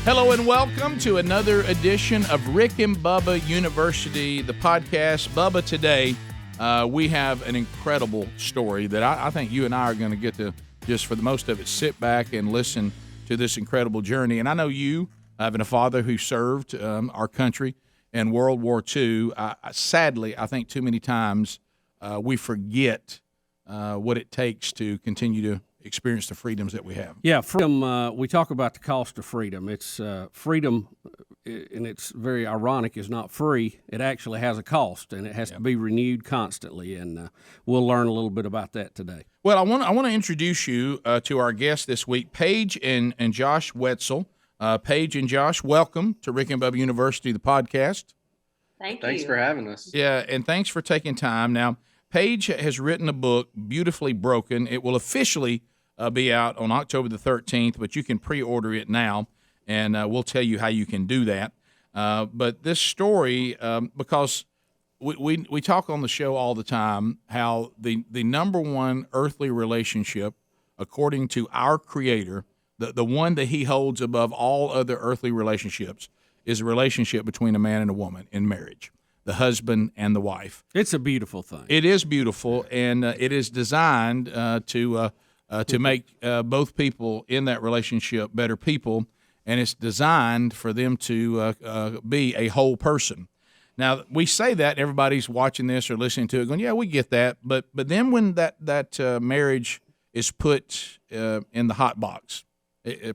Hello and welcome to another edition of Rick and Bubba University, the podcast. Bubba, today we have an incredible story that I think you and I are going to get to, just for the most of it, sit back and listen to this incredible journey. And I know you, having a father who served our country in World War II, sadly, I think too many times we forget what it takes to continue to experience the freedoms that we have. Yeah, freedom, we talk about the cost of freedom. It's freedom, and it's very ironic, is not free. It actually has a cost, and it has to be renewed constantly, and we'll learn a little bit about that today. Well, I want to introduce you to our guest this week, Paige and Josh Wetzel. Paige and Josh, welcome to Rick and Bubba University, the podcast. Thanks for having us. Yeah, and thanks for taking time. Now, Paige has written a book, Beautifully Broken. It will officially be out on October the 13th, but you can pre-order it now, and we'll tell you how you can do that. But this story, because we talk on the show all the time how the number one earthly relationship, according to our Creator, the one that He holds above all other earthly relationships, is a relationship between a man and a woman in marriage, the husband and the wife. It's a beautiful thing. It is beautiful, and it is designed to make both people in that relationship better people, and it's designed for them to be a whole person. Now, we say that, and everybody's watching this or listening to it going, yeah, we get that, but then when that marriage is put in the hot box,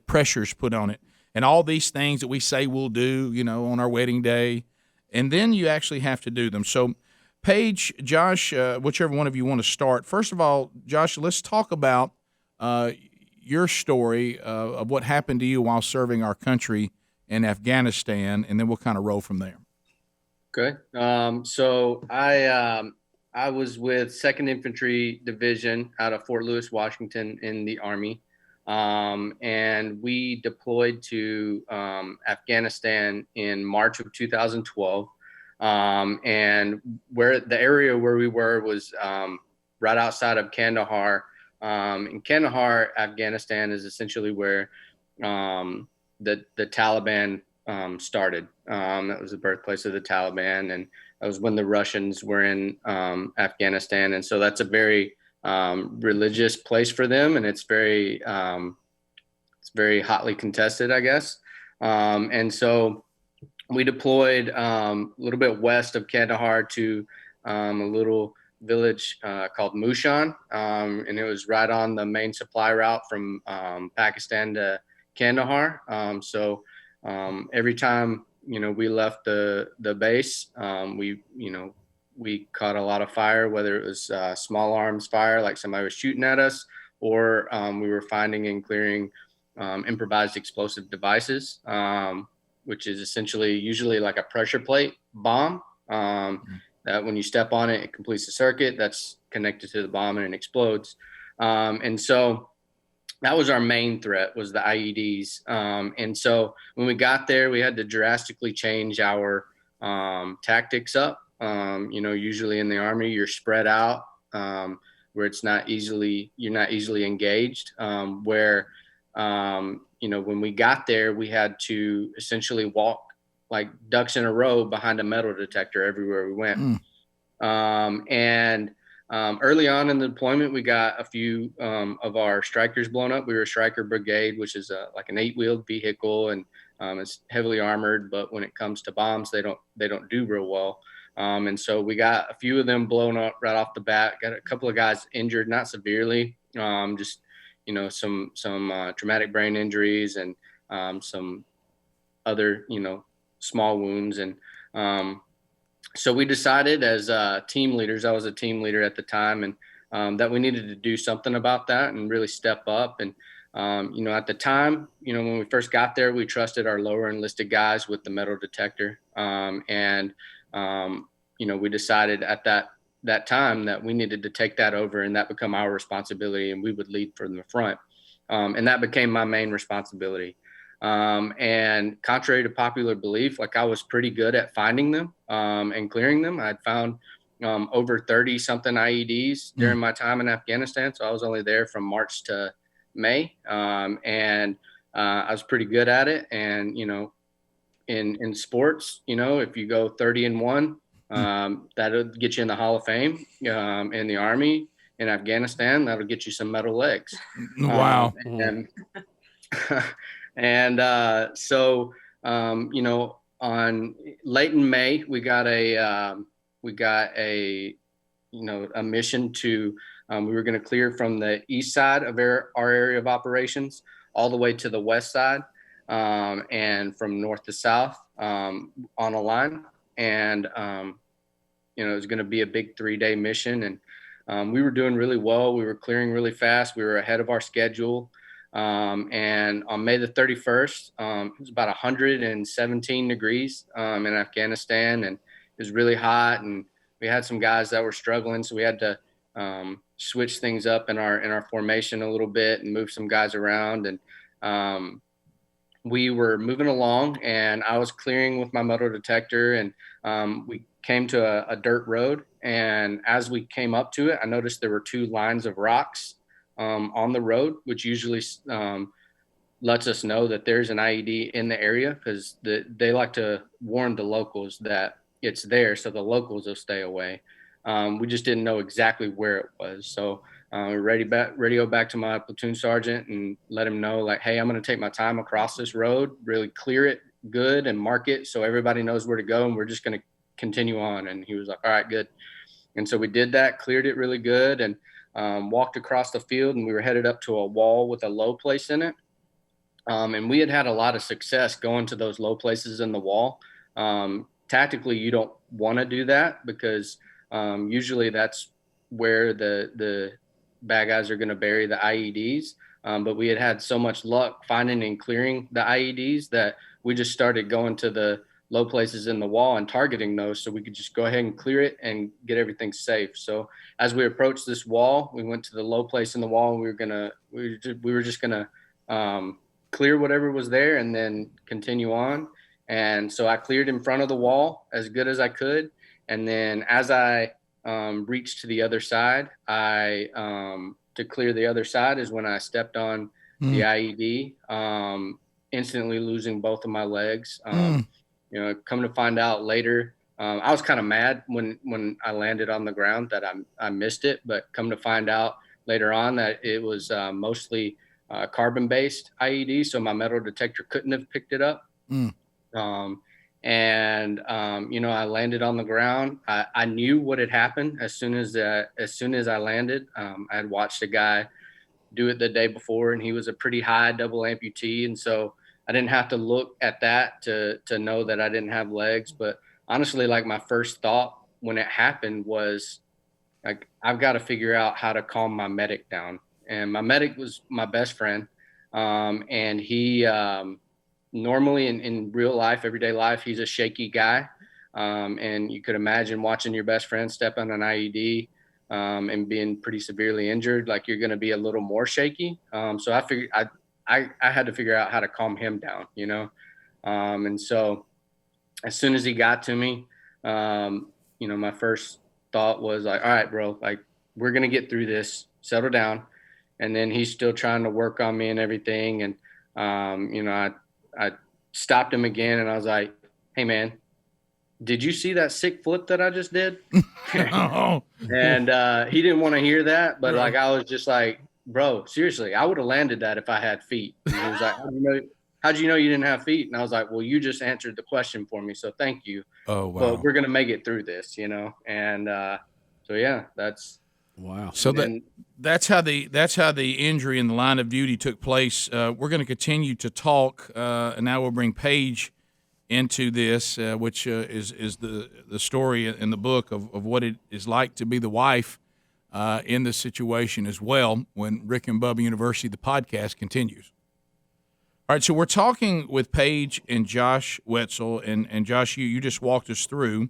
pressure's put on it, and all these things that we say we'll do, on our wedding day, and then you actually have to do them. So, Paige, Josh, whichever one of you want to start. First of all, Josh, let's talk about your story of what happened to you while serving our country in Afghanistan, and then we'll kind of roll from there. Okay. So I was with 2nd Infantry Division out of Fort Lewis, Washington in the Army. And we deployed to Afghanistan in March of 2012. And where the area where we were was right outside of Kandahar. In Kandahar, Afghanistan is essentially where the Taliban started. That was the birthplace of the Taliban, and that was when the Russians were in Afghanistan. And so that's a very religious place for them, and it's very hotly contested, I guess. And so we deployed a little bit west of Kandahar to a little village called Mushan, and it was right on the main supply route from Pakistan to Kandahar. So every time we left the base, we caught a lot of fire, whether it was small arms fire, like somebody was shooting at us, or we were finding and clearing improvised explosive devices, which is essentially usually like a pressure plate bomb. That when you step on it, it completes the circuit that's connected to the bomb and it explodes. And so that was our main threat, was the IEDs. And so when we got there, we had to drastically change our tactics up. Usually in the Army, you're spread out where you're not easily engaged. When we got there, we had to essentially walk like ducks in a row behind a metal detector everywhere we went. Early on in the deployment, we got a few of our Strykers blown up. We were a Stryker brigade, which is like an 8-wheeled vehicle, and it's heavily armored. But when it comes to bombs, they don't do real well. And so we got a few of them blown up right off the bat. Got a couple of guys injured, not severely, just some traumatic brain injuries and some other small wounds. And so we decided as team leaders, I was a team leader at the time, and that we needed to do something about that and really step up. And at the time, when we first got there, we trusted our lower enlisted guys with the metal detector. We decided at that time that we needed to take that over and that become our responsibility, and we would lead from the front. And that became my main responsibility. And contrary to popular belief, I was pretty good at finding them and clearing them. I'd found over 30 something IEDs during my time in Afghanistan. So I was only there from March to May. I was pretty good at it. And, in sports, if you go 30-1, that'll get you in the Hall of Fame. In the Army, in Afghanistan, that'll get you some metal legs. Wow. And so on late in May, we got a a mission to we were going to clear from the east side of our area of operations all the way to the west side, and from north to south on a line. And it was going to be a big 3-day mission, and we were doing really well. We were clearing really fast. We were ahead of our schedule. And on May the 31st, it was about 117 degrees in Afghanistan, and it was really hot, and we had some guys that were struggling, so we had to switch things up in our formation a little bit and move some guys around. And we were moving along, and I was clearing with my metal detector, and we came to a dirt road. And as we came up to it, I noticed there were 2 lines of rocks on the road, which usually lets us know that there's an IED in the area, because they like to warn the locals that it's there, so the locals will stay away. We just didn't know exactly where it was. So radio back to my platoon sergeant and let him know, like, hey, I'm going to take my time across this road, really clear it good and mark it so everybody knows where to go, and we're just going to continue on. And he was like, all right, good. And so we did that, cleared it really good, and walked across the field, and we were headed up to a wall with a low place in it. And we had a lot of success going to those low places in the wall. Tactically, you don't want to do that, because usually that's where the bad guys are going to bury the IEDs. But we had so much luck finding and clearing the IEDs that we just started going to the low places in the wall and targeting those, so we could just go ahead and clear it and get everything safe. So as we approached this wall, we went to the low place in the wall, and we were just gonna clear whatever was there and then continue on. And so I cleared in front of the wall as good as I could. And then as I reached to the other side, to clear the other side is when I stepped on the IED, instantly losing both of my legs. Come to find out later, I was kind of mad when I landed on the ground that I missed it, but come to find out later on that it was mostly carbon-based IED, so my metal detector couldn't have picked it up. I landed on the ground. I knew what had happened as soon as I landed. I had watched a guy do it the day before, and he was a pretty high double amputee, and so I didn't have to look at that to know that I didn't have legs. But honestly, like, my first thought when it happened was, like, I've got to figure out how to calm my medic down. And my medic was my best friend. And he normally in real life, everyday life, he's a shaky guy. And you could imagine watching your best friend step on an IED and being pretty severely injured, like, you're going to be a little more shaky. So I figured I had to figure out how to calm him down, and so as soon as he got to me, my first thought was like, all right, bro, like, we're going to get through this, settle down. And then he's still trying to work on me and everything. And, I stopped him again, and I was like, hey, man, did you see that sick flip that I just did? And he didn't want to hear that, but like, I was just like, bro, seriously, I would have landed that if I had feet. And he was like, how'd you know you didn't have feet? And I was like, well, you just answered the question for me, so thank you. Oh, wow. But we're going to make it through this, And so, yeah, that's. Wow. So that's how the injury in the line of duty took place. We're going to continue to talk, and now we'll bring Paige into this, which is the story in the book of what it is like to be the wife in this situation as well, when Rick and Bubba University, the podcast, continues. All right, so we're talking with Paige and Josh Wetzel, and Josh, you just walked us through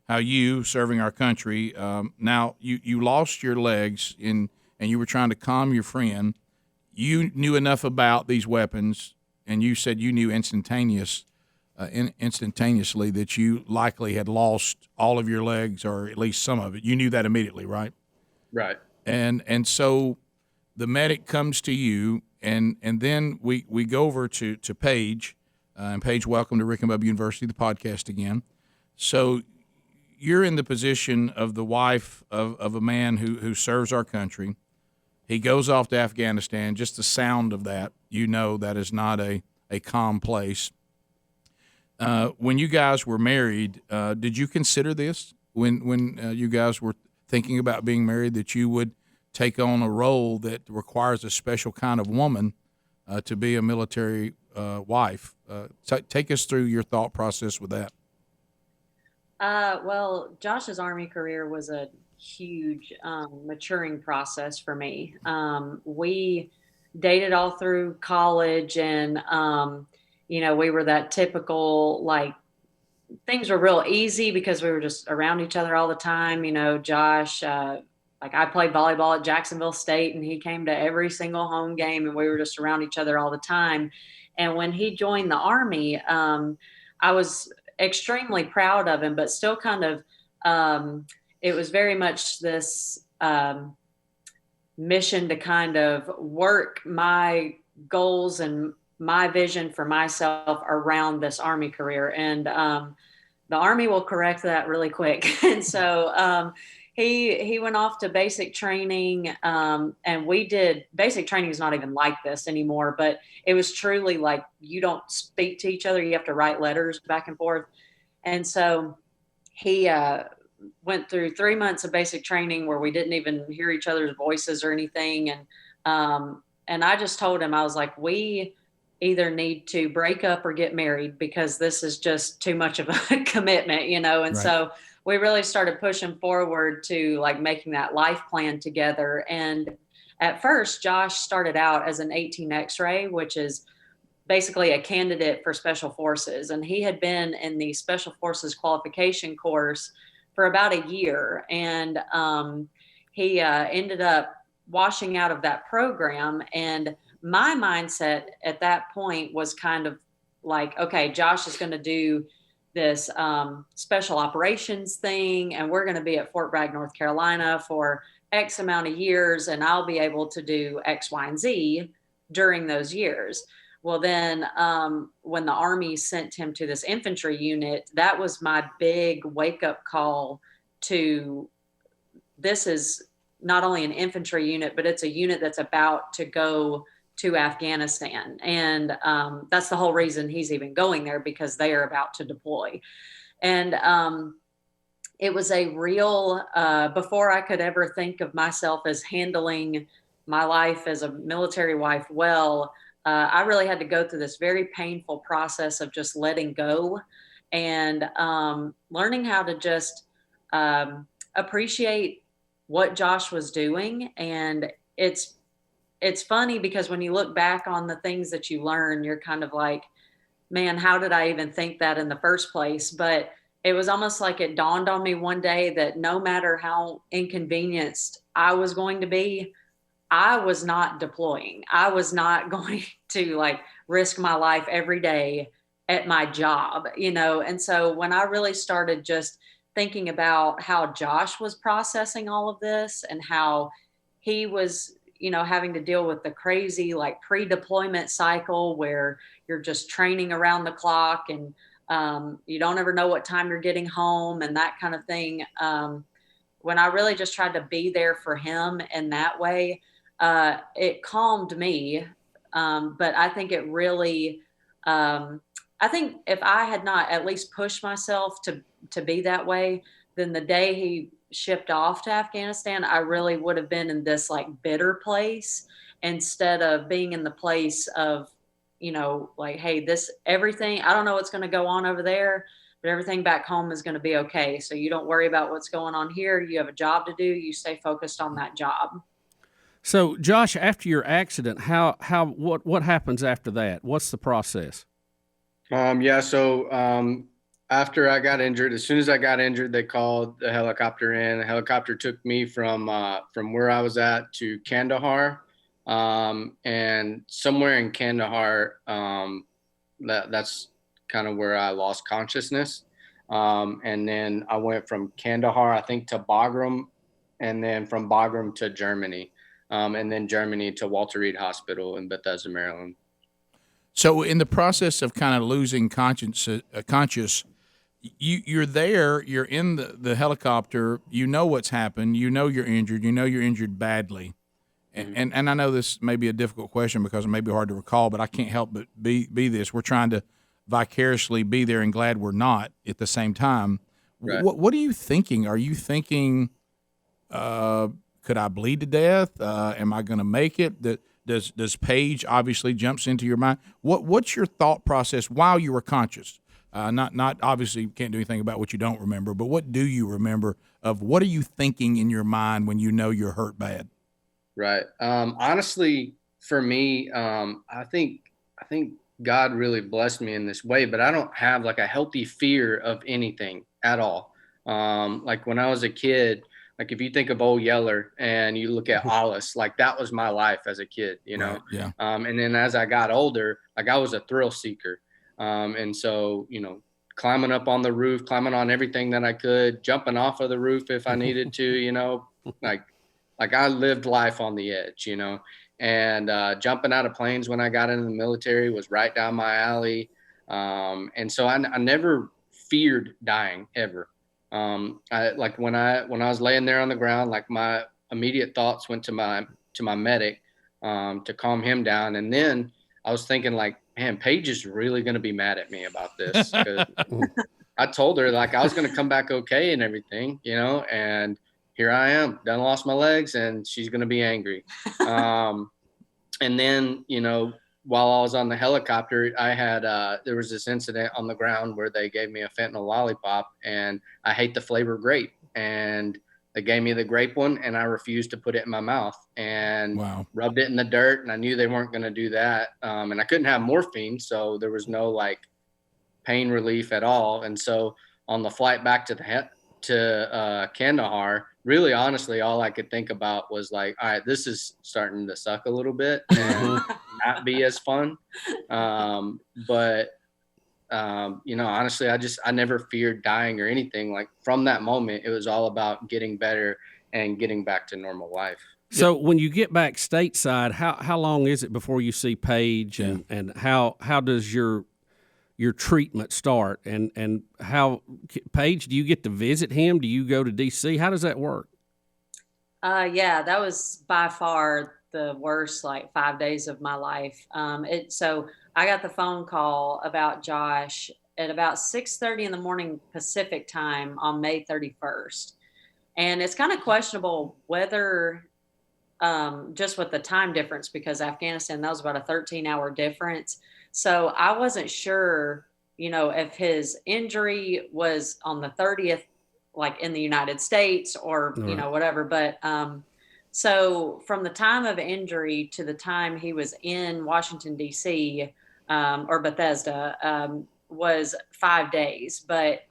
how you, serving our country, now you lost your legs and you were trying to calm your friend. You knew enough about these weapons, and you said you knew instantaneously that you likely had lost all of your legs, or at least some of it. You knew that immediately, right? Right. And so the medic comes to you, and then we go over to Paige, and Paige, welcome to Rick and Bubba University, the podcast again. So you're in the position of the wife of a man who serves our country. He goes off to Afghanistan. Just the sound of that, that is not a calm place. When you guys were married, did you consider this when you guys were thinking about being married, that you would take on a role that requires a special kind of woman to be a military wife? Take us through your thought process with that. Well, Josh's Army career was a huge maturing process for me. We dated all through college, and we were that typical, like, things were real easy because we were just around each other all the time. Josh, like, I played volleyball at Jacksonville State, and he came to every single home game, and we were just around each other all the time. And when he joined the Army, I was extremely proud of him, but still kind of, it was very much this mission to kind of work my goals and my vision for myself around this Army career. And the Army will correct that really quick. And so he went off to basic training, and we did basic training is not even like this anymore, but it was truly like, you don't speak to each other. You have to write letters back and forth. And so he went through 3 months of basic training where we didn't even hear each other's voices or anything. And I just told him, I was like, we either need to break up or get married, because this is just too much of a commitment, And right. So we really started pushing forward to, like, making that life plan together. And at first, Josh started out as an 18 X-ray, which is basically a candidate for Special Forces. And he had been in the Special Forces qualification course for about a year. And he ended up washing out of that program. And my mindset at that point was kind of like, okay, Josh is going to do this special operations thing, and we're going to be at Fort Bragg, North Carolina for X amount of years, and I'll be able to do X, Y, and Z during those years. Well, then when the Army sent him to this infantry unit, that was my big wake-up call to, this is not only an infantry unit, but it's a unit that's about to go to Afghanistan. And that's the whole reason he's even going there, because they are about to deploy. And it was a real, before I could ever think of myself as handling my life as a military wife well, I really had to go through this very painful process of just letting go and learning how to just appreciate what Josh was doing. And it's funny because when you look back on the things that you learn, you're kind of like, man, how did I even think that in the first place? But it was almost like it dawned on me one day that no matter how inconvenienced I was going to be, I was not deploying. I was not going to, like, risk my life every day at my job, And so when I really started just thinking about how Josh was processing all of this and how he was, having to deal with the crazy, like, pre-deployment cycle where you're just training around the clock and you don't ever know what time you're getting home and that kind of thing. When I really just tried to be there for him in that way, it calmed me. But I think it really, I think if I had not at least pushed myself to be that way, then the day he shipped off to Afghanistan, I really would have been in this, like, bitter place instead of being in the place of, like, hey, everything, I don't know what's going to go on over there, but everything back home is going to be okay. So you don't worry about what's going on here. You have a job to do. You stay focused on that job. So, Josh, after your accident, what happens after that? What's the process? So after I got injured, as soon as I got injured, they called the helicopter in. The helicopter took me from where I was at to Kandahar, and somewhere in Kandahar, that's kind of where I lost consciousness. And then I went from Kandahar, I think, to Bagram, and then from Bagram to Germany. and then Germany to Walter Reed Hospital in Bethesda, Maryland. So, in the process of kind of losing conscious, you're there. You're in the helicopter. You know what's happened. You know you're injured. You know you're injured badly. And I know this may be a difficult question because it may be hard to recall, but I can't help but be this. We're trying to vicariously be there and glad we're not at the same time. Right. What are you thinking? Are you thinking, could I bleed to death? Am I going to make it? Does Paige obviously jumps into your mind? What's your thought process while you were conscious? Not obviously you can't do anything about what you don't remember, but what do you remember of what are you thinking in your mind when you know you're hurt bad? Right. Honestly, for me, I think God really blessed me in this way, but I don't have like a healthy fear of anything at all. Like when I was a kid, like if you think of Old Yeller and you look at Alice, like that was my life as a kid, you know? Right, yeah. And then as I got older, like I was a thrill seeker. And so, you know, climbing up on the roof, climbing on everything that I could, jumping off of the roof if I needed to, you know, like I lived life on the edge, you know, and jumping out of planes when I got into the military was right down my alley. And so I never feared dying ever. Like when I was laying there on the ground, like my immediate thoughts went to my medic to calm him down. And then I was thinking like, man, Paige is really going to be mad at me about this. 'Cause I told her like I was going to come back okay and everything, you know, and here I am, done lost my legs, and she's going to be angry. And then, you know, while I was on the helicopter, I had, there was this incident on the ground where they gave me a fentanyl lollipop, and I hate the flavor grape. And they gave me the grape one, and I refused to put it in my mouth and rubbed it in the dirt. And I knew they weren't going to do that. And I couldn't have morphine. So there was no like pain relief at all. And so on the flight back to Kandahar, really honestly, all I could think about was like, all right, this is starting to suck a little bit and not be as fun. But you know, honestly, I never feared dying or anything. Like from that moment, it was all about getting better and getting back to normal life. So when you get back stateside, how long is it before you see Paige, and how does your treatment start, and how, Paige, do you get to visit him? Do you go to D.C.? How does that work? Yeah, that was by far the worst, like 5 days of my life. So I got the phone call about Josh at about 6:30 in the morning Pacific time on May 31st. And it's kind of questionable whether, just with the time difference, because Afghanistan, that was about a 13-hour difference. So I wasn't sure, you know, if his injury was on the 30th, like in the United States or, you know, whatever. But so from the time of injury to the time he was in Washington, D.C. Or Bethesda was 5 days. But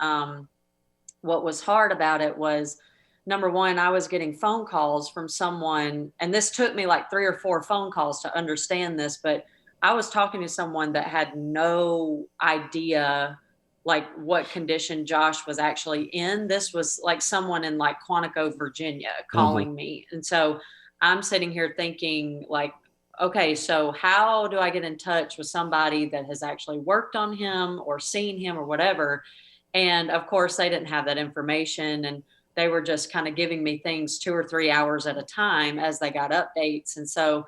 what was hard about it was, number one, I was getting phone calls from someone, and this took me like 3 or 4 phone calls to understand this, but I was talking to someone that had no idea like what condition Josh was actually in. This was like someone in like Quantico, Virginia calling me. And so I'm sitting here thinking like, okay, so how do I get in touch with somebody that has actually worked on him or seen him or whatever? And of course they didn't have that information, and they were just kind of giving me things 2 or 3 hours at a time as they got updates. And so,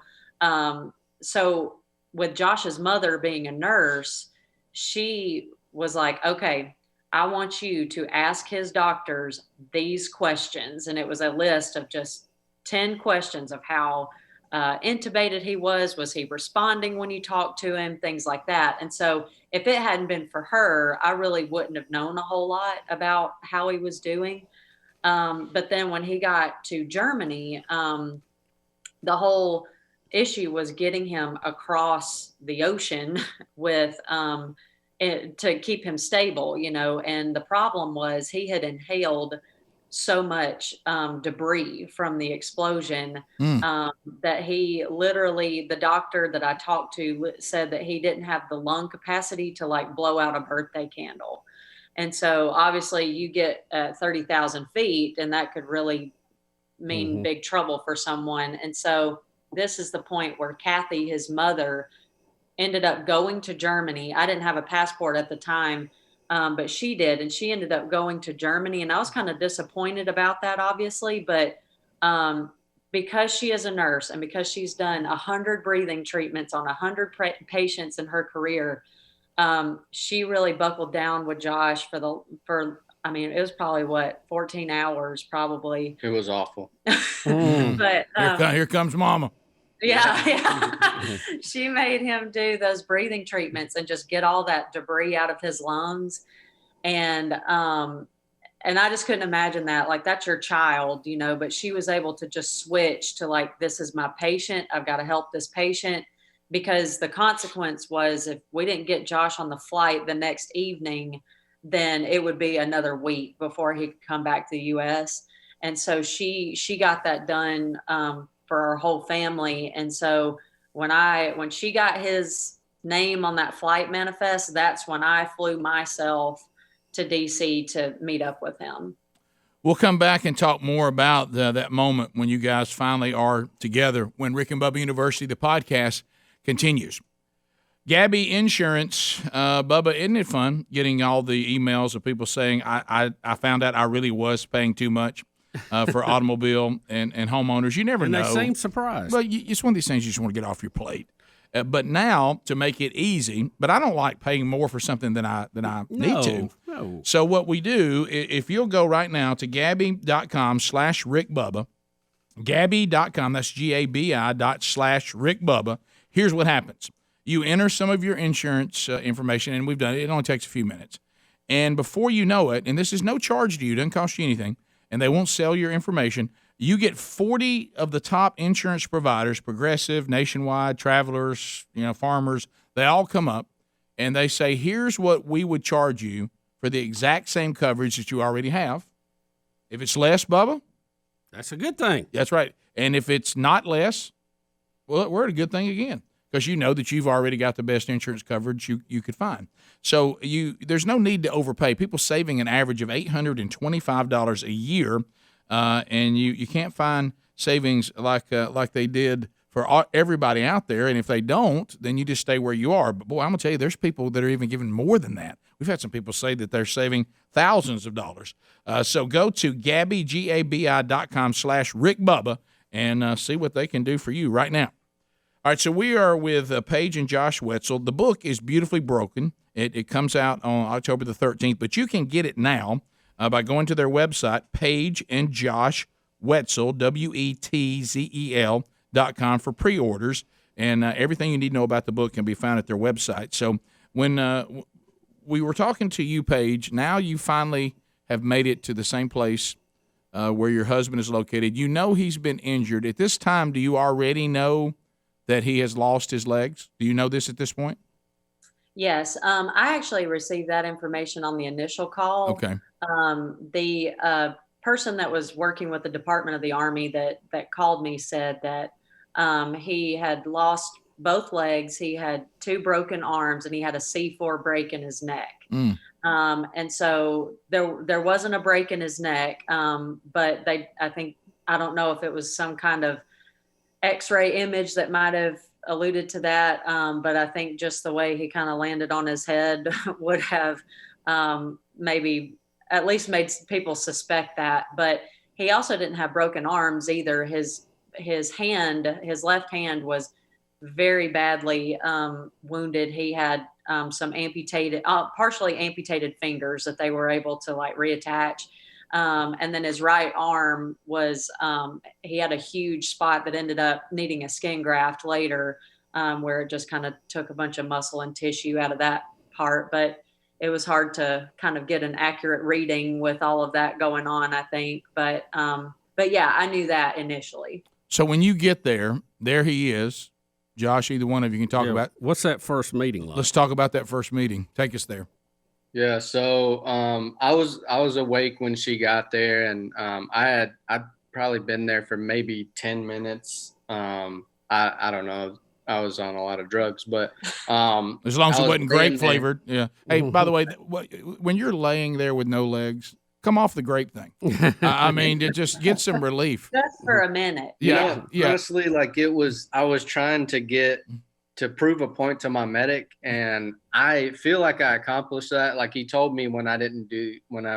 so with Josh's mother being a nurse, she was like, okay, I want you to ask his doctors these questions. And it was a list of just 10 questions of how intubated he was he responding when you talked to him, things like that. And so if it hadn't been for her, I really wouldn't have known a whole lot about how he was doing. But then when he got to Germany, the whole issue was getting him across the ocean with to keep him stable, you know. And the problem was he had inhaled so much debris from the explosion that he literally, the doctor that I talked to said that he didn't have the lung capacity to like blow out a birthday candle. And so obviously you get 30,000 feet and that could really mean big trouble for someone. And so this is the point where Kathy, his mother, ended up going to Germany. I didn't have a passport at the time, but she did. And she ended up going to Germany. And I was kind of disappointed about that, obviously. But because she is a nurse and because she's done 100 breathing treatments on 100 patients in her career, she really buckled down with Josh I mean, it was probably 14 hours probably. It was awful. But here comes Mama. Yeah. She made him do those breathing treatments and just get all that debris out of his lungs. And I just couldn't imagine that. Like, that's your child, but she was able to just switch to like, this is my patient. I've got to help this patient, because the consequence was if we didn't get Josh on the flight the next evening, then it would be another week before he could come back to the US. And so she got that done for our whole family. And so when she got his name on that flight manifest, that's when I flew myself to DC to meet up with him. We'll come back and talk more about that moment when you guys finally are together, when Rick and Bubba University, the podcast, continues. Gabby Insurance, Bubba, isn't it fun getting all the emails of people saying, I found out I really was paying too much for automobile and homeowners? You never know. And they seem surprised. But it's one of these things you just want to get off your plate. But now, to make it easy, but I don't like paying more for something than I need to. No. So what we do, if you'll go right now to Gabby.com/RickBubba, Gabby.com, that's GABI./RickBubba, here's what happens. You enter some of your insurance information, and we've done it. It only takes a few minutes. And before you know it, and this is no charge to you, doesn't cost you anything, and they won't sell your information, you get 40 of the top insurance providers, Progressive, Nationwide, Travelers, Farmers, they all come up, and they say, here's what we would charge you for the exact same coverage that you already have. If it's less, Bubba, that's a good thing. That's right. And if it's not less, well, we're at a good thing again, because you know that you've already got the best insurance coverage you could find. So there's no need to overpay. People saving an average of $825 a year, and you can't find savings like they did for everybody out there. And if they don't, then you just stay where you are. But boy, I'm gonna tell you, there's people that are even giving more than that. We've had some people say that they're saving thousands of dollars. So go to GabbyGABI.com/RickBubba and see what they can do for you right now. All right, so we are with Paige and Josh Wetzel. The book is Beautifully Broken. It comes out on October the 13th, but you can get it now by going to their website, Paige and Josh Wetzel, WETZEL.com, for pre-orders. And everything you need to know about the book can be found at their website. So when we were talking to you, Paige, now you finally have made it to the same place where your husband is located. You know he's been injured. At this time, do you already know that he has lost his legs? Do you know this at this point? Yes. I actually received that information on the initial call. Okay. The person that was working with the Department of the Army that called me said that he had lost both legs. He had 2 broken arms, and he had a C4 break in his neck. And so there wasn't a break in his neck, but I don't know if it was some kind of X-ray image that might have alluded to that. But I think just the way he kind of landed on his head would have maybe at least made people suspect that. But he also didn't have broken arms either. His left hand was very badly wounded. He had some partially amputated fingers that they were able to reattach. And then his right arm was, he had a huge spot that ended up needing a skin graft later, where it just kind of took a bunch of muscle and tissue out of that part. But it was hard to kind of get an accurate reading with all of that going on, I think. But yeah, I knew that initially. So when you get there he is. Josh, either one of you can talk about. What's that first meeting like? Let's talk about that first meeting. Take us there. Yeah, so I was awake when she got there, and I'd probably been there for maybe 10 minutes. I don't know. I was on a lot of drugs, but as long as it wasn't grape flavored. Yeah. Hey, by the way, when you're laying there with no legs, come off the grape thing. I mean, to just get some relief. Just for a minute. Yeah, yeah. Honestly, like I was trying to prove a point to my medic, and I feel like I accomplished that. Like he told me when I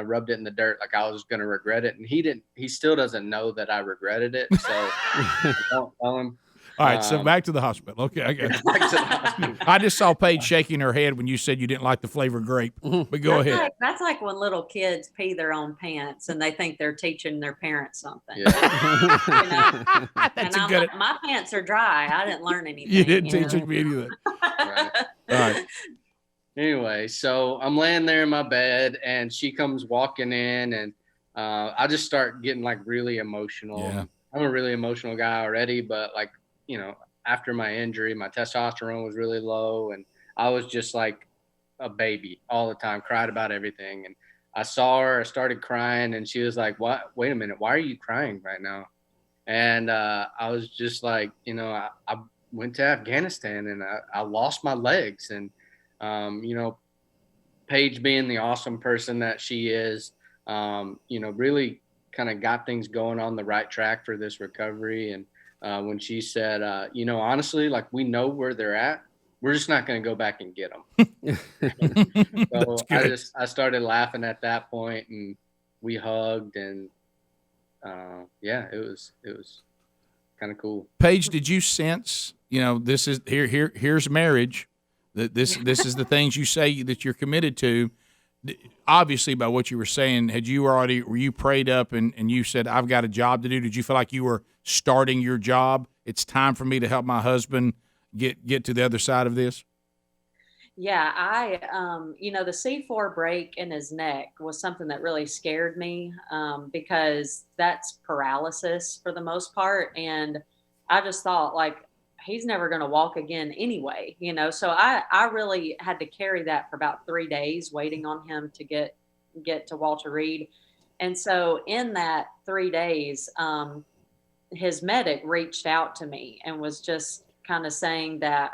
rubbed it in the dirt, like I was going to regret it. And he still doesn't know that I regretted it. So I don't tell him. All right, so back to the hospital. Okay, I got Back to the hospital. I just saw Paige shaking her head when you said you didn't like the flavor grape. But go ahead. That's like when little kids pee their own pants and they think they're teaching their parents something. Yeah. You know? That's and a good. my pants are dry. I didn't learn anything. You didn't know? teach me anything. Right. All right. Anyway, so I'm laying there in my bed, and she comes walking in, and I just start getting like really emotional. Yeah. I'm a really emotional guy already, but like, you know, after my injury, my testosterone was really low, and I was just like a baby all the time, cried about everything. And I saw her, I started crying, and she was like, "What? Wait a minute, why are you crying right now?" And I was just like, you know, I went to Afghanistan, and I lost my legs. And, you know, Paige being the awesome person that she is, you know, really kind of got things going on the right track for this recovery. And when she said, you know, honestly, like we know where they're at. We're just not going to go back and get them. So I started laughing at that point, and we hugged, and yeah, it was kind of cool. Paige, did you sense, you know, this is here's marriage, that this is the things you say that you're committed to? Obviously, by what you were saying, were you prayed up and you said, I've got a job to do? Did you feel like you were starting your job? It's time for me to help my husband get to the other side of this? Yeah, you know, the C4 break in his neck was something that really scared me because that's paralysis for the most part. And I just thought, like, he's never going to walk again anyway, you know? So I really had to carry that for about 3 days, waiting on him to get to Walter Reed. And so in that 3 days, his medic reached out to me and was just kind of saying that,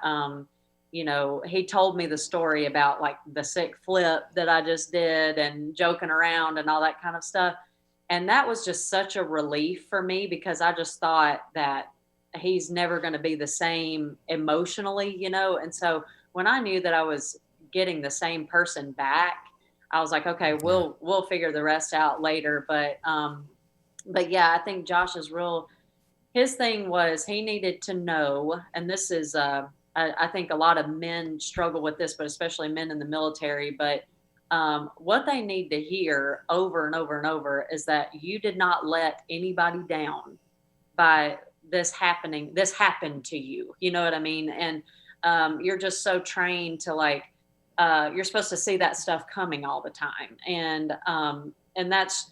you know, he told me the story about like the sick flip that I just did and joking around and all that kind of stuff. And that was just such a relief for me, because I just thought that he's never going to be the same emotionally, you know? And so when I knew that I was getting the same person back, I was like, okay, we'll figure the rest out later. But yeah, I think Josh's his thing was he needed to know, and this is, I think a lot of men struggle with this, but especially men in the military. But what they need to hear over and over and over is that you did not let anybody down by this happening. This happened to you. You know what I mean? And you're just so trained to like, you're supposed to see that stuff coming all the time. And that's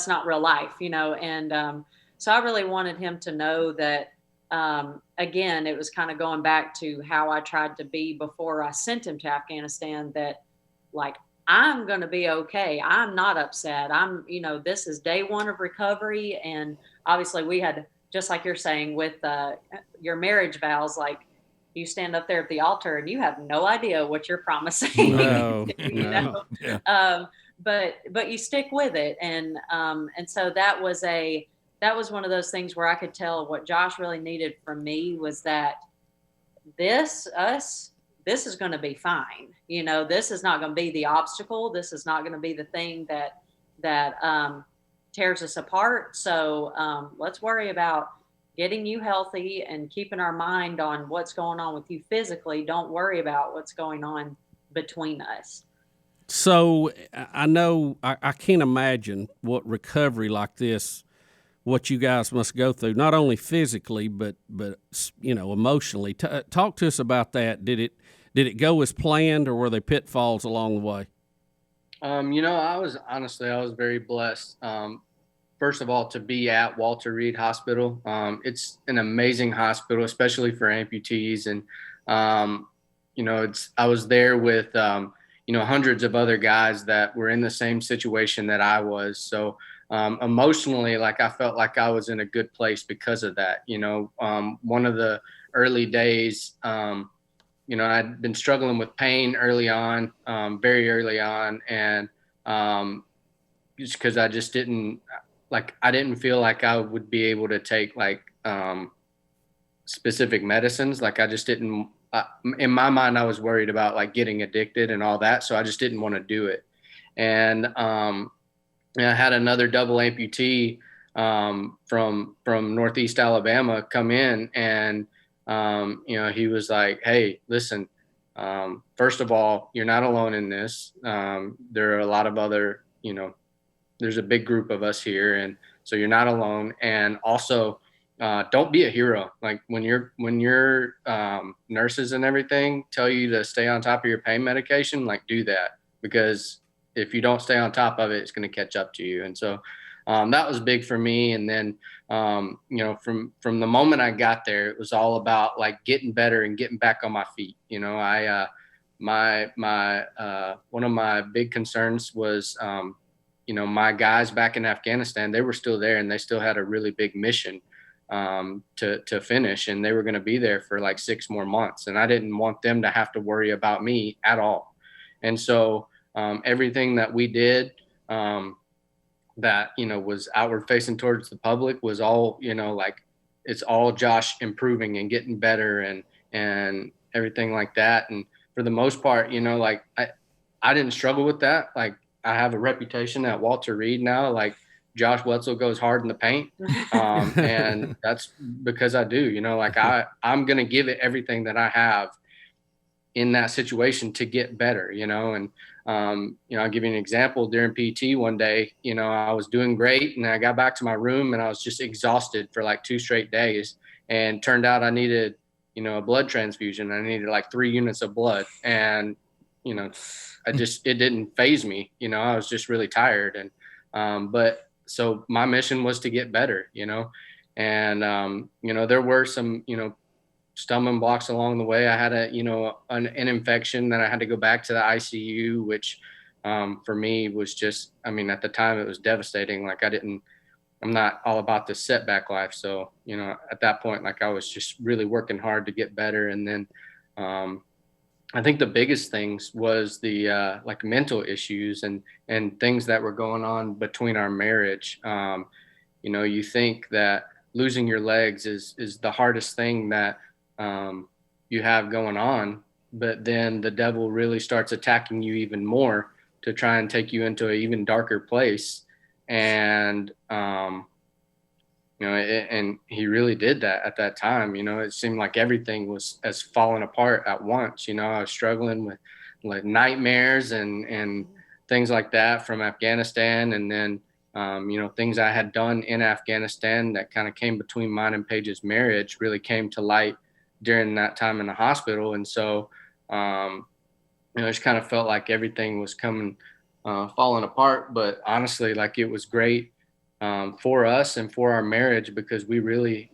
not real life, you know? And so I really wanted him to know that, again, it was kind of going back to how I tried to be before I sent him to Afghanistan, that like, I'm going to be okay. I'm not upset. You know, this is day one of recovery. And obviously we had, just like you're saying with your marriage vows, like you stand up there at the altar and you have no idea what you're promising. No, you know? Yeah. But you stick with it. And so that was one of those things where I could tell what Josh really needed from me was that this is going to be fine. You know, this is not going to be the obstacle. This is not going to be the thing that tears us apart. So let's worry about getting you healthy and keeping our mind on what's going on with you physically. Don't worry about what's going on between us. So I know I can't imagine what recovery like this, what you guys must go through, not only physically, but you know, emotionally. Talk to us about that. Did it go as planned, or were there pitfalls along the way? You know, I was very blessed. First of all, to be at Walter Reed Hospital. It's an amazing hospital, especially for amputees. And, you know, I was there with, you know, hundreds of other guys that were in the same situation that I was. So emotionally, like I felt like I was in a good place because of that. You know, one of the early days, you know, I'd been struggling with pain early on, very early on. And just because I just didn't I didn't feel like I would be able to take specific medicines. Like I just didn't, in my mind, I was worried about like getting addicted and all that. So I just didn't want to do it. And I had another double amputee from Northeast Alabama come in, and he was like, "Hey, listen, first of all, you're not alone in this. There are a lot of other, there's a big group of us here, and so you're not alone. And also, don't be a hero. Like when your nurses and everything tell you to stay on top of your pain medication, like do that, because if you don't stay on top of it, it's going to catch up to you." And so that was big for me. And then from the moment I got there, it was all about like getting better and getting back on my feet. My one of my big concerns was my guys back in Afghanistan, they were still there, and they still had a really big mission to finish, and they were going to be there for like 6 more months, and I didn't want them to have to worry about me at all. And so everything that we did that was outward facing towards the public was all it's all Josh improving and getting better and everything like that. And for the most part, I didn't struggle with that. Like I have a reputation at Walter Reed now, like Josh Wetzel goes hard in the paint. And that's because I do, I'm going to give it everything that I have in that situation to get better, and I'll give you an example. During PT one day, I was doing great, and I got back to my room and I was just exhausted for like 2 straight days, and turned out I needed, a blood transfusion. I needed like 3 units of blood, and, it didn't faze me. I was just really tired. And, but so my mission was to get better, and, there were some, stumbling blocks along the way. I had an infection that I had to go back to the ICU, which for me was just, at the time it was devastating. Like I'm not all about this setback life. So, at that point, like I was just really working hard to get better. And then I think the biggest things was the like mental issues and things that were going on between our marriage. You think that losing your legs is the hardest thing that you have going on, but then the devil really starts attacking you even more to try and take you into an even darker place. And, and he really did that at that time. It seemed like everything was as falling apart at once. I was struggling with like nightmares and things like that from Afghanistan. And then, things I had done in Afghanistan that kind of came between mine and Paige's marriage really came to light during that time in the hospital. And so, I just kind of felt like everything was falling apart, but honestly, like it was great, for us and for our marriage, because we really,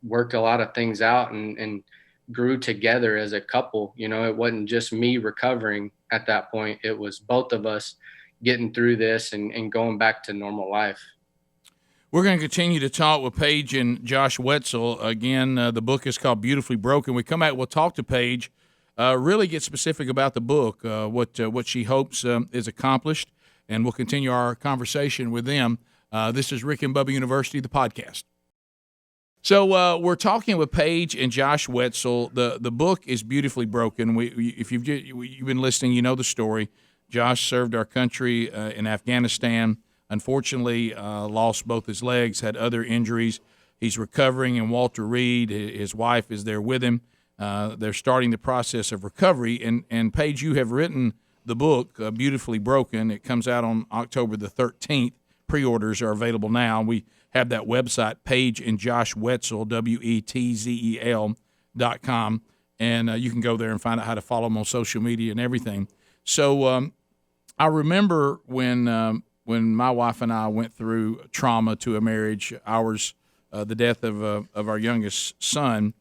worked a lot of things out and grew together as a couple. It wasn't just me recovering at that point. It was both of us getting through this and going back to normal life. We're going to continue to talk with Paige and Josh Wetzel. Again, the book is called Beautifully Broken. We come back, we'll talk to Paige, really get specific about the book, what she hopes is accomplished, and we'll continue our conversation with them. This is Rick and Bubba University, the podcast. So we're talking with Paige and Josh Wetzel. The book is Beautifully Broken. If you've been listening, you know the story. Josh served our country in Afghanistan. Unfortunately, lost both his legs, had other injuries. He's recovering in Walter Reed. His wife is there with him. They're starting the process of recovery. And Paige, you have written the book, Beautifully Broken. It comes out on October the 13th. Pre-orders are available now. We have that website, Paige and Josh Wetzel, WETZEL.com. And you can go there and find out how to follow them on social media and everything. So I remember when my wife and I went through trauma to a marriage, ours, the death of our youngest son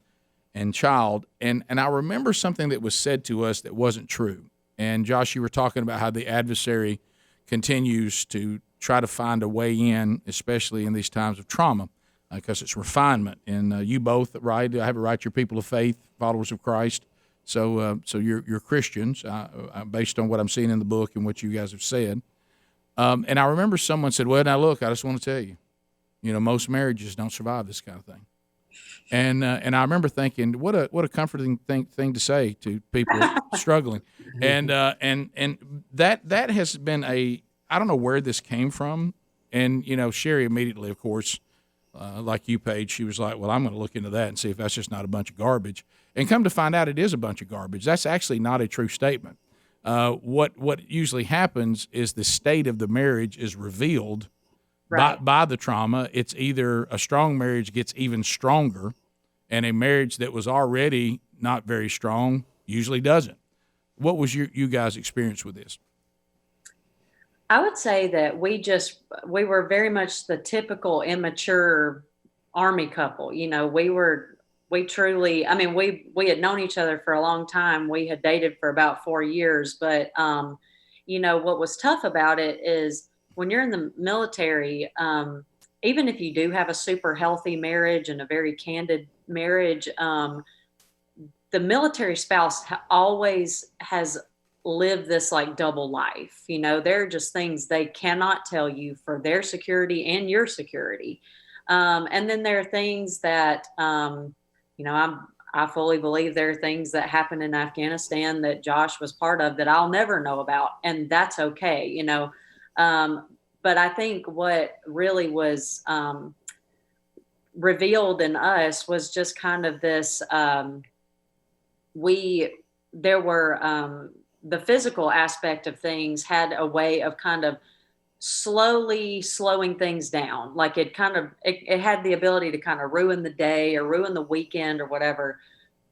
and child, and I remember something that was said to us that wasn't true. And Josh, you were talking about how the adversary continues to try to find a way in, especially in these times of trauma, because it's refinement. And you both, right? I have it right. You're people of faith, followers of Christ. So you're Christians, based on what I'm seeing in the book and what you guys have said. And I remember someone said, well, now look, I just want to tell you, most marriages don't survive this kind of thing. And I remember thinking, what a comforting thing to say to people struggling. And that has been I don't know where this came from. And, Sherry immediately, of course, like you, Paige, she was like, well, I'm going to look into that and see if that's just not a bunch of garbage. And come to find out it is a bunch of garbage. That's actually not a true statement. What usually happens is the state of the marriage is revealed by the trauma. It's either a strong marriage gets even stronger, and a marriage that was already not very strong usually doesn't. What was you guys' experience with this? I would say that we were very much the typical immature Army couple. We truly, I mean, we had known each other for a long time. We had dated for about 4 years, but, what was tough about it is when you're in the military, even if you do have a super healthy marriage and a very candid marriage, the military spouse always has lived this like double life. There are just things they cannot tell you for their security and your security. And then there are things that, I fully believe there are things that happened in Afghanistan that Josh was part of that I'll never know about. And that's okay, but I think what really was revealed in us was just kind of this, the physical aspect of things had a way of kind of slowly slowing things down. Like it had the ability to kind of ruin the day or ruin the weekend or whatever.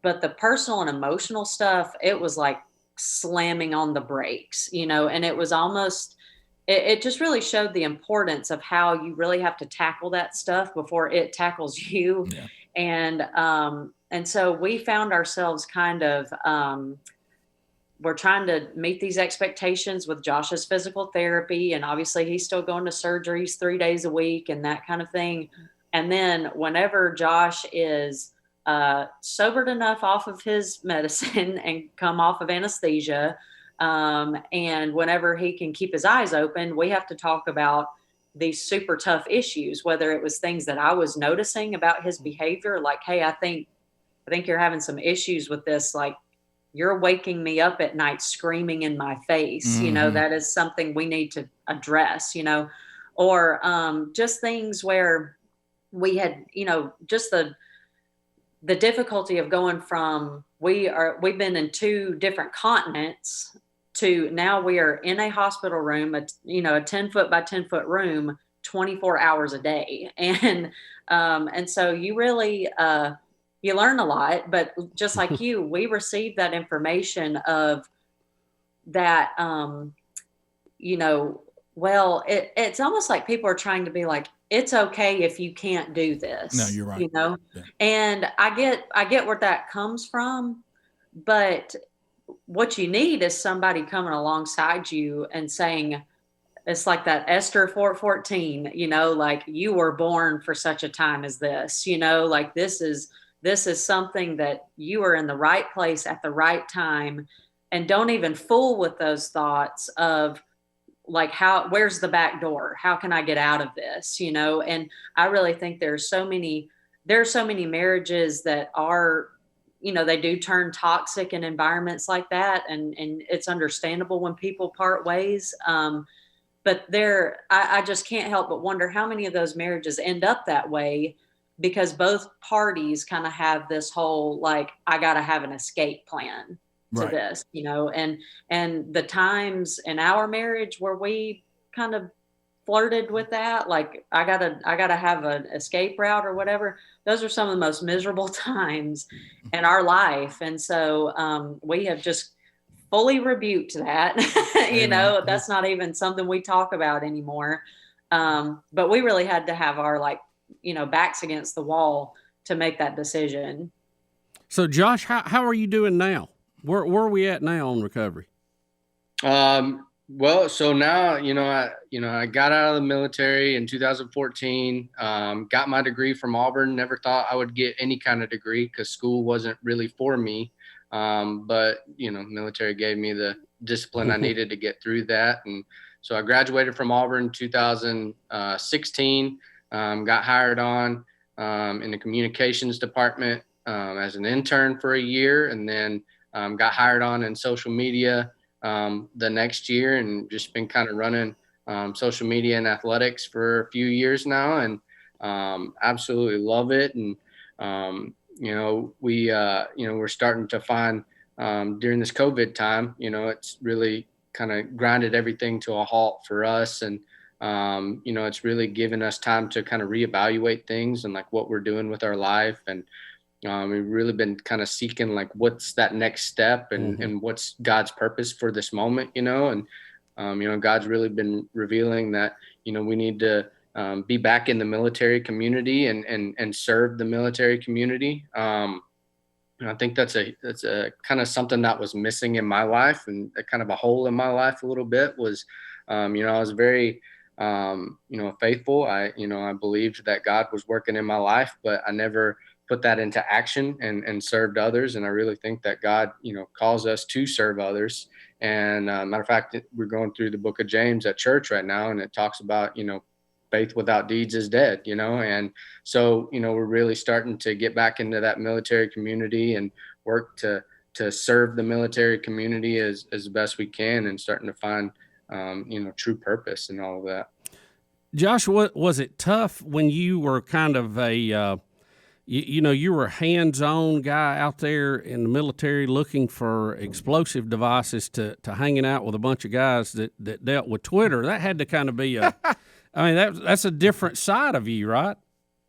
But the personal and emotional stuff, it was like slamming on the brakes, and it was almost, it just really showed the importance of how you really have to tackle that stuff before it tackles you. Yeah. And so we found ourselves kind of, we're trying to meet these expectations with Josh's physical therapy. And obviously he's still going to surgeries 3 days a week and that kind of thing. And then whenever Josh is sobered enough off of his medicine and come off of anesthesia, and whenever he can keep his eyes open, we have to talk about these super tough issues, whether it was things that I was noticing about his behavior, like, hey, I think you're having some issues with this. Like, you're waking me up at night screaming in my face. Mm-hmm. That is something we need to address, or just things where we had, just the difficulty of going from, we've been in 2 different continents to now we are in a hospital room, a 10 foot by 10 foot room, 24 hours a day. And so you really, you learn a lot, but just like you, we received that information of that, it's almost like people are trying to be like, it's okay if you can't do this. No, you're right. Yeah. And I get where that comes from, but what you need is somebody coming alongside you and saying, it's like that Esther 4:14, like you were born for such a time as this, like this is something that you are in the right place at the right time, and don't even fool with those thoughts of like, where's the back door? How can I get out of this? And I really think there are so many marriages that are, they do turn toxic in environments like that. And it's understandable when people part ways. But I just can't help but wonder how many of those marriages end up that way, because both parties kind of have this whole, like, I got to have an escape plan to this, and the times in our marriage where we kind of flirted with that, like, I gotta have an escape route or whatever. Those are some of the most miserable times in our life. And so, we have just fully rebuked that, that's not even something we talk about anymore. But we really had to have our, like, backs against the wall to make that decision. So Josh, how are you doing now? Where are we at now on recovery? Well, so now, I got out of the military in 2014, got my degree from Auburn. Never thought I would get any kind of degree because school wasn't really for me. But, military gave me the discipline I needed to get through that. And So I graduated from Auburn in 2016, got hired on in the communications department as an intern for a year, and then got hired on in social media the next year, and just been kind of running social media and athletics for a few years now, and absolutely love it. And we're starting to find during this COVID time, it's really kind of grinded everything to a halt for us, and it's really given us time to kind of reevaluate things and like what we're doing with our life. And we've really been kind of seeking like what's that next step, and what's God's purpose for this moment, and God's really been revealing that we need to be back in the military community and serve the military community. I think that's a kind of something that was missing in my life, and a kind of a hole in my life a little bit was, I was very, faithful. I believed that God was working in my life, but I never put that into action and served others. And I really think that God, calls us to serve others. And matter of fact, we're going through the book of James at church right now, and it talks about, faith without deeds is dead, and so, we're really starting to get back into that military community and work to serve the military community as best we can, and starting to find, true purpose and all of that. Josh, was it tough when you were kind of a, you were a hands-on guy out there in the military looking for explosive devices to hanging out with a bunch of guys that dealt with Twitter? That had to kind of be that's a different side of you, right?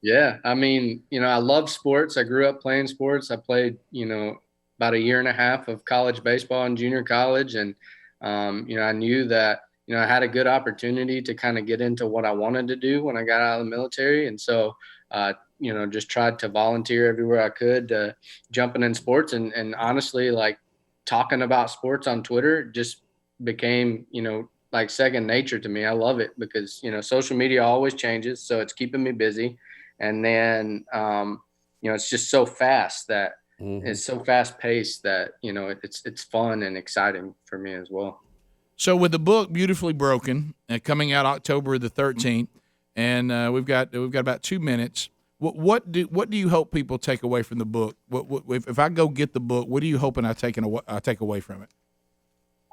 Yeah. I mean, I love sports. I grew up playing sports. I played, about a year and a half of college baseball in junior college. And, I knew that, I had a good opportunity to kind of get into what I wanted to do when I got out of the military. And so, just tried to volunteer everywhere I could, jumping in sports, and honestly, like talking about sports on Twitter just became, like second nature to me. I love it because, social media always changes. So it's keeping me busy. And then, it's just so fast that it's so fast paced that, it's fun and exciting for me as well. So with the book Beautifully Broken coming out October the 13th, and we've got about 2 minutes. What do you hope people take away from the book? If I go get the book, what are you hoping I take away from it?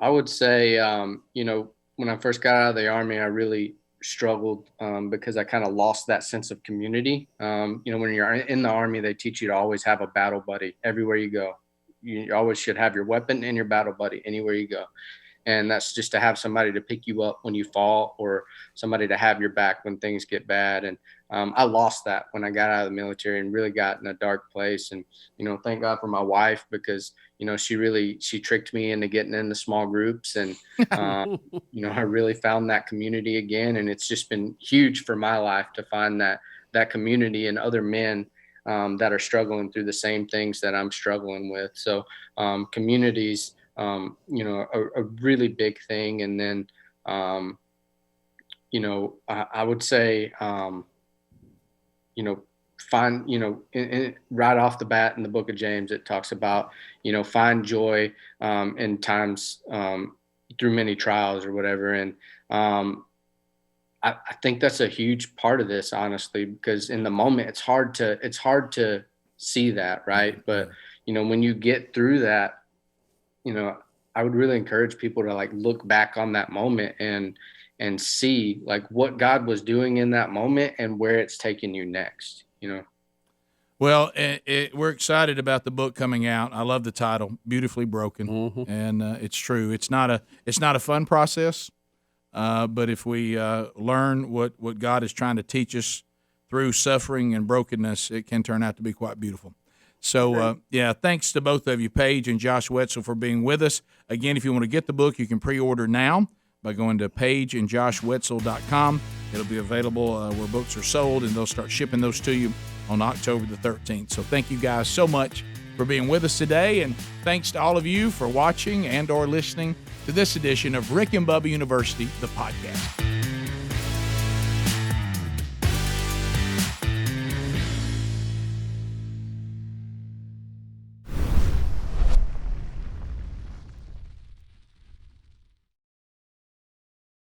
I would say, when I first got out of the Army, I really struggled because I kind of lost that sense of community. When you're in the Army, they teach you to always have a battle buddy everywhere you go. You always should have your weapon and your battle buddy anywhere you go. And that's just to have somebody to pick you up when you fall, or somebody to have your back when things get bad. And I lost that when I got out of the military and really got in a dark place. And, thank God for my wife, because, she tricked me into getting into small groups. And, I really found that community again. And it's just been huge for my life to find that community and other men that are struggling through the same things that I'm struggling with. So communities, a really big thing. And then, I would say, find, right off the bat in the book of James, it talks about, find joy in times through many trials or whatever. And I think that's a huge part of this, honestly, because in the moment it's hard to see that, right? But, when you get through that, I would really encourage people to like look back on that moment and see like what God was doing in that moment and where it's taking you next, Well, we're excited about the book coming out. I love the title, Beautifully Broken, and it's true. It's not a fun process, but if we learn what God is trying to teach us through suffering and brokenness, it can turn out to be quite beautiful. So, thanks to both of you, Paige and Josh Wetzel, for being with us. Again, if you want to get the book, you can pre-order now by going to paigeandjoshwetzel.com. It'll be available where books are sold, and they'll start shipping those to you on October the 13th. So thank you guys so much for being with us today, and thanks to all of you for watching and or listening to this edition of Rick and Bubba University, the podcast.